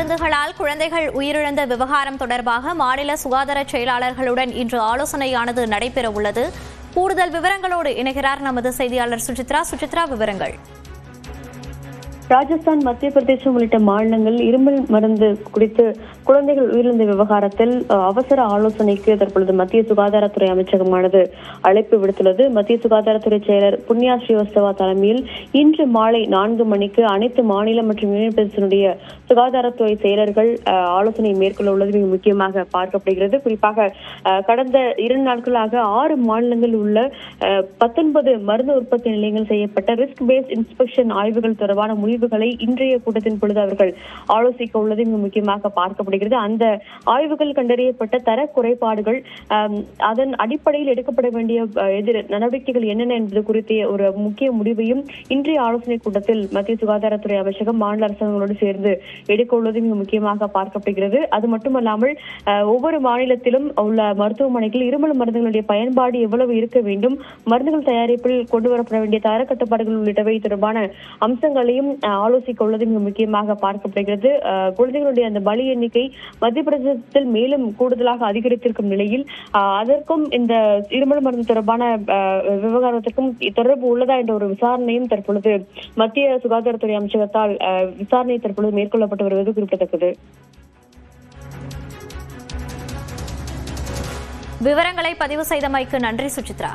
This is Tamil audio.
மருந்துகளால் குழந்தைகள் உயிரிழந்த விவகாரம் தொடர்பாக மாநில சுகாதார செயலாளர்களுடன் இன்று ஆலோசனையானது நடைபெறவுள்ளது. கூடுதல் விவரங்களோடு இணைகிறார் நமது செய்தியாளர் சுசித்ரா. சுசித்ரா, விவரங்கள். ராஜஸ்தான், மத்திய பிரதேசம் உள்ளிட்ட மாநிலங்கள் இருமல் மருந்து குடித்து குழந்தைகள் உயிரிழந்த விவகாரத்தில் அவசர ஆலோசனைக்கு தற்பொழுது மத்திய சுகாதாரத்துறை அமைச்சகமானது அழைப்பு விடுத்துள்ளது. மத்திய சுகாதாரத்துறை செயலர் புண்ணியா ஸ்ரீவஸ்தவா தலைமையில் இன்று மாலை 4 மணிக்கு அனைத்து மாநில மற்றும் யூனியன் பிரதேசத்தினுடைய சுகாதாரத்துறை செயலர்கள் ஆலோசனை மேற்கொள்ள உள்ளது மிக முக்கியமாக பார்க்கப்படுகிறது. குறிப்பாக கடந்த 2 நாட்களாக 6 மாநிலங்களில் உள்ள 19 மருந்து உற்பத்தி நிலையங்கள் செய்யப்பட்ட ரிஸ்க் பேஸ்ட் இன்ஸ்பெக்ஷன் ஆய்வுகள் தொடர்பான முடிவுகளை இன்றைய கூட்டத்தின் பொழுது அவர்கள் ஆலோசிக்க உள்ளது மிக முக்கியமாக பார்க்கப்படுகிறது. அந்த ஆய்வுகள் கண்டறியப்பட்ட தர குறைபாடுகள், அதன் அடிப்படையில் எடுக்கப்பட வேண்டிய நடவடிக்கைகள் என்னென்ன என்பது குறித்த ஒரு முக்கிய முடிவையும் இன்றைய ஆலோசனை கூட்டத்தில் மத்திய சுகாதாரத்துறை அமைச்சகம் மாநில அரசாங்கங்களோடு சேர்ந்து எடுக்க உள்ளது மிக முக்கியமாக பார்க்கப்படுகிறது. அது மட்டுமல்லாமல் ஒவ்வொரு மாநிலத்திலும் உள்ள மருத்துவமனைகளில் இருமல் மருந்துகளுடைய பயன்பாடு எவ்வளவு இருக்க வேண்டும், மருந்துகள் தயாரிப்பில் கொண்டு வரப்பட வேண்டிய தர கட்டுப்பாடுகள் உள்ளிட்டவை தொடர்பான அம்சங்களையும் ஆலோசிக்க உள்ளது மிக முக்கியமாக பார்க்கப்படுகிறது. குழந்தைகளுடைய அந்த பலி எண்ணிக்கை மத்திய பிரதேசத்தில் மேலும் கூடுதலாக அதிகரித்திருக்கும் நிலையில் அதற்கும் இந்த இருமல் மருந்து தொடர்பான விவகாரத்திற்கும் தொடர்பு உள்ளதா என்ற ஒரு விசாரணையும் தற்பொழுது மத்திய சுகாதாரத்துறை அமைச்சகத்தால் விசாரணை தற்பொழுது மேற்கொள்ளப்பட்டு வருவது குறிப்பிடத்தக்கது. விவரங்களை பதிவு செய்தமைக்கு நன்றி சுசித்ரா.